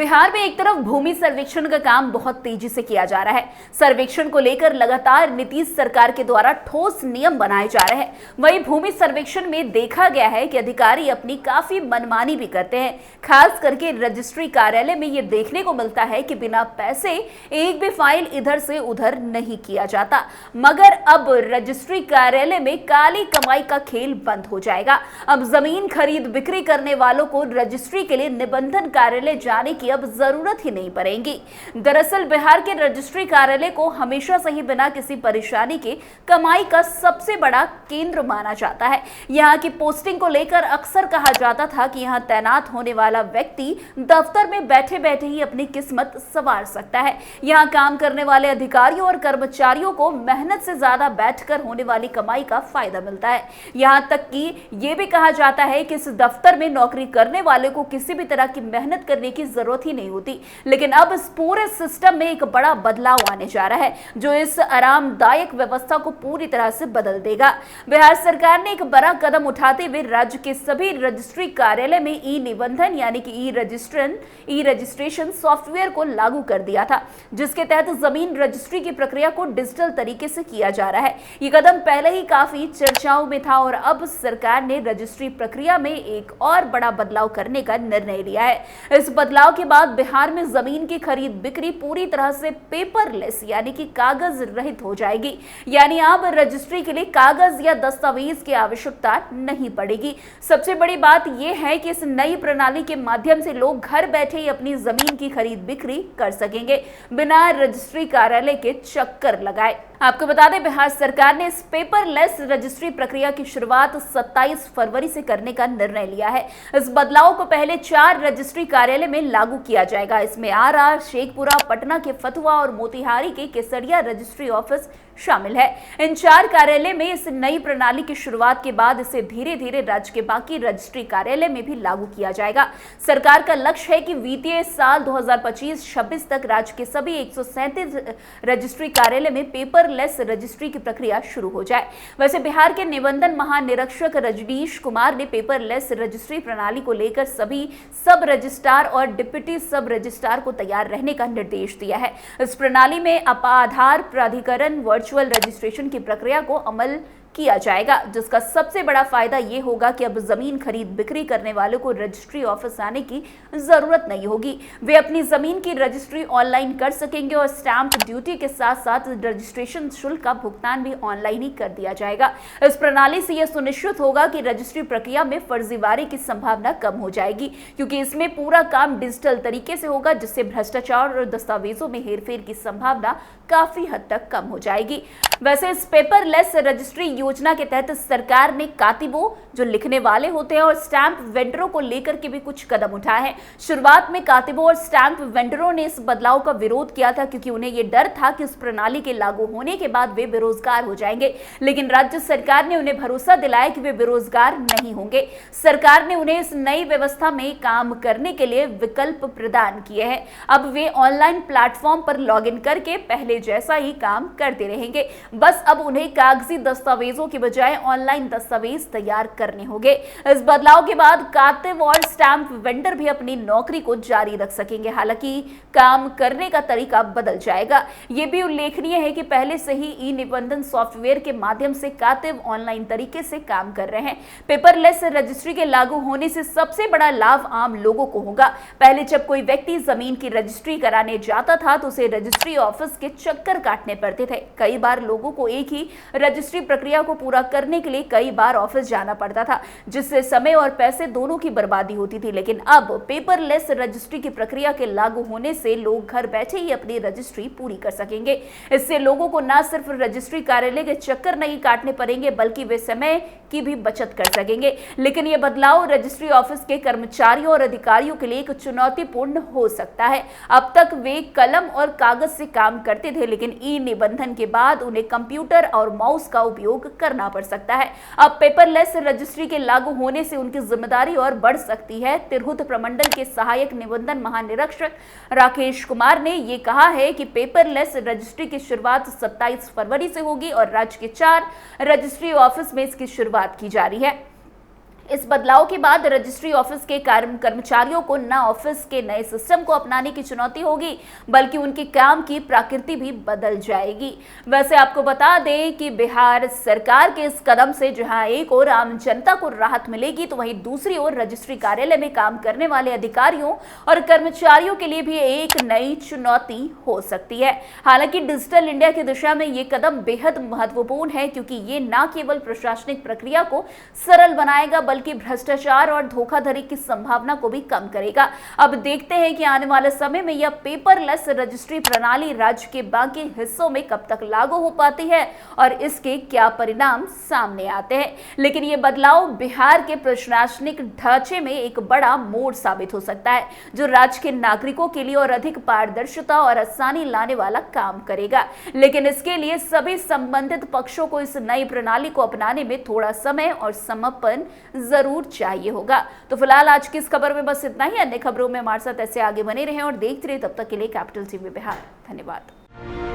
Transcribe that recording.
बिहार में एक तरफ भूमि सर्वेक्षण का काम बहुत तेजी से किया जा रहा है। सर्वेक्षण को लेकर लगातार नीतीश सरकार के द्वारा ठोस नियम बनाए जा रहे हैं। वहीं भूमि सर्वेक्षण में देखा गया है कि अधिकारी अपनी काफी मनमानी भी करते हैं। खास करके रजिस्ट्री कार्यालय में ये देखने को मिलता है कि बिना पैसे एक भी फाइल इधर से उधर नहीं किया जाता। मगर अब रजिस्ट्री कार्यालय में काली कमाई का खेल बंद हो जाएगा। अब जमीन खरीद बिक्री करने वालों को रजिस्ट्री के लिए निबंधन कार्यालय जाने की अब जरूरत ही नहीं पड़ेगी। दरअसल बिहार के रजिस्ट्री कार्यालय को हमेशा से ही बिना किसी परेशानी के कमाई का सबसे बड़ा केंद्र माना जाता है। यहाँ की पोस्टिंग को लेकर अक्सर कहा जाता था कि यहाँ तैनात होने वाला व्यक्ति दफ्तर में बैठे बैठे ही अपनी किस्मत संवार सकता है। यहाँ काम करने वाले अधिकारियों और कर्मचारियों को मेहनत से ज्यादा बैठकर होने वाली कमाई का फायदा मिलता है। यहाँ तक कि ये भी कहा जाता है कि इस दफ्तर में नौकरी करने वाले को किसी भी तरह की मेहनत करने की जरूरत ही नहीं होती। लेकिन अब इस पूरे सिस्टम में एक बड़ा बदलाव आने जा रहा है जो इस आरामदायक व्यवस्था को पूरी तरह से बदल देगा। बिहार सरकार ने एक बड़ा कदम उठाते हुए राज्य के सभी रजिस्ट्री कार्यालय में ई निबंधन यानी कि ई रजिस्ट्रेशन सॉफ्टवेयर को लागू कर दिया था, जिसके तहत जमीन रजिस्ट्री की प्रक्रिया को डिजिटल तरीके से किया जा रहा है। ये कदम पहले ही काफी चर्चाओं में था और अब सरकार ने रजिस्ट्री प्रक्रिया में एक और बड़ा बदलाव करने का निर्णय लिया है। इस बदलाव के बाद बिहार में जमीन की खरीद बिक्री पूरी तरह से पेपरलेस यानी कि कागज रहित हो जाएगी। यानी अब रजिस्ट्री के लिए कागज या दस्तावेज की आवश्यकता नहीं पड़ेगी। सबसे बड़ी बात यह है कि इस नई प्रणाली के माध्यम से लोग घर बैठे ही अपनी जमीन की खरीद बिक्री कर सकेंगे बिना रजिस्ट्री कार्यालय के चक्कर लगाए। आपको बता दें, बिहार सरकार ने इस पेपरलेस रजिस्ट्री प्रक्रिया की शुरुआत 27 फरवरी से करने का निर्णय लिया है। इस बदलाव को पहले 4 रजिस्ट्री कार्यालय में लागू किया जाएगा। इसमें आरा, शेखपुरा, पटना के फतुहा और मोतिहारी के केसरिया रजिस्ट्री ऑफिस शामिल है। इन 4 कार्यालय में इस नई प्रणाली की शुरुआत के बाद इसे धीरे धीरे राज्य के बाकी रजिस्ट्री कार्यालय में भी लागू किया जाएगा। सरकार का लक्ष्य है कि वित्तीय साल 2025-26 तक राज्य के सभी 137 रजिस्ट्री कार्यालय में पेपरलेस रजिस्ट्री की प्रक्रिया शुरू हो जाए। वैसे बिहार के निबंधन महानिरीक्षक रजनीश कुमार ने पेपरलेस रजिस्ट्री प्रणाली को लेकर सभी सब रजिस्ट्रार और डिप्टी सब रजिस्ट्रार को तैयार रहने का निर्देश दिया है। इस प्रणाली में आधार प्राधिकरण वर्चुअल रजिस्ट्रेशन की प्रक्रिया को अमल किया जाएगा, जिसका सबसे बड़ा फायदा ये होगा कि अब जमीन खरीद बिक्री करने वालों को रजिस्ट्री ऑफिस आने की जरूरत नहीं होगी। वे अपनी जमीन की रजिस्ट्री ऑनलाइन कर सकेंगे और स्टैंप ड्यूटी के साथ साथ रजिस्ट्रेशन शुल्क का भुगतान भी ऑनलाइन ही कर दिया जाएगा। इस प्रणाली से यह सुनिश्चित होगा कि रजिस्ट्री प्रक्रिया में फर्जीवाड़े की संभावना कम हो जाएगी, क्योंकि इसमें पूरा काम डिजिटल तरीके से होगा, जिससे भ्रष्टाचार और दस्तावेजों में हेरफेर की संभावना काफी हद तक कम हो जाएगी। वैसे इस पेपरलेस रजिस्ट्री योजना के तहत सरकार ने कातिबों, जो लिखने वाले होते हैं, और स्टैंप वेंडरों को लेकर के भी कुछ कदम उठाए हैं। शुरुआत में कातिबों और स्टैंप वेंडरों ने इस बदलाव का विरोध किया था, क्योंकि उन्हें यह डर था कि इस प्रणाली के लागू होने के बाद वे बेरोजगार हो जाएंगे। लेकिन राज्य सरकार ने उन्हें भरोसा दिलाया कि वे बेरोजगार नहीं होंगे। सरकार ने उन्हें इस नई व्यवस्था में काम करने के लिए विकल्प प्रदान किए हैं। अब वे ऑनलाइन प्लेटफॉर्म पर लॉगिन करके पहले जैसा ही काम करते रहेंगे। बस अब उन्हें कागजी दस्तावेजों की बजाय ऑनलाइन दस्तावेज तैयार करने होंगे। इस बदलाव के बाद कातिब और स्टैंप वेंडर भी अपनी नौकरी को जारी रख सकेंगे। हालांकि काम करने का तरीका बदल जाएगा। यह भी उल्लेखनीय है कि पहले से ही ई निबंधन सॉफ्टवेयर के माध्यम से कातिब ऑनलाइन तरीके से काम कर रहे हैं। पेपरलेस रजिस्ट्री के लागू होने से सबसे बड़ा लाभ आम लोगों को होगा। पहले जब कोई व्यक्ति जमीन की रजिस्ट्री कराने जाता था तो उसे रजिस्ट्री ऑफिस के चक्कर काटने पड़ते थे। कई बार लोगों को एक ही रजिस्ट्री प्रक्रिया को पूरा करने के लिए कई बार ऑफिस जाना पड़ता था, जिससे समय और पैसे दोनों की बर्बादी होती थी। लेकिन अब पेपरलेस रजिस्ट्री की प्रक्रिया के लागू होने से लोग घर बैठे ही अपनी रजिस्ट्री पूरी कर सकेंगे। इससे लोगों को न सिर्फ रजिस्ट्री कार्यालय के चक्कर नहीं काटने पड़ेंगे, बल्कि वे समय की भी बचत कर सकेंगे। लेकिन यह बदलाव रजिस्ट्री ऑफिस के कर्मचारियों और अधिकारियों के लिए एक चुनौतीपूर्ण हो सकता है। अब तक वे कलम और कागज से काम करते थे, लेकिन ई निबंधन के बाद उन्हें कंप्यूटर और माउस का उपयोग करना पड़ सकता है। अब पेपरलेस रजिस्ट्री के लागू होने से उनकी जिम्मेदारी और बढ़ सकती है। तिरहुत प्रमंडल के सहायक निबंधन महानिरीक्षक राकेश कुमार ने यह कहा है कि पेपरलेस रजिस्ट्री की शुरुआत 27 फरवरी से होगी और राज्य के 4 रजिस्ट्री ऑफिस में इसकी शुरुआत की जा रही है। इस बदलाव के बाद रजिस्ट्री ऑफिस के कर्मचारियों को न ऑफिस के नए सिस्टम को अपनाने की चुनौती होगी, बल्कि उनके काम की प्रकृति भी बदल जाएगी। वैसे आपको बता दें कि बिहार सरकार के इस कदम से जहां एक ओर आम जनता को राहत मिलेगी, तो वहीं दूसरी ओर रजिस्ट्री कार्यालय में काम करने वाले अधिकारियों और कर्मचारियों के लिए भी एक नई चुनौती हो सकती है। हालांकि डिजिटल इंडिया की दिशा में ये कदम बेहद महत्वपूर्ण है, क्योंकि ये न केवल प्रशासनिक प्रक्रिया को सरल बनाएगा, बल्कि भ्रष्टाचार और धोखाधड़ी की संभावना को भी कम करेगा। अब देखते हैं कि आने वाले समय में यह पेपरलेस रजिस्ट्री प्रणाली राज्य के बाकी हिस्सों में कब तक लागू हो पाती है और इसके क्या परिणाम सामने आते हैं। लेकिन यह बदलाव बिहार के प्रशासनिक ढांचे में एक बड़ा मोड़ साबित हो सकता है, जो राज्य के नागरिकों के लिए और अधिक पारदर्शिता और आसानी लाने वाला काम करेगा। लेकिन इसके लिए सभी संबंधित पक्षों को इस नई प्रणाली को अपनाने में थोड़ा समय और समर्पण जरूर चाहिए होगा। तो फिलहाल आज की इस खबर में बस इतना ही। अन्य खबरों में हमारे साथ ऐसे आगे बने रहें और देखते रहे। तब तक के लिए कैपिटल टीवी बिहार। धन्यवाद।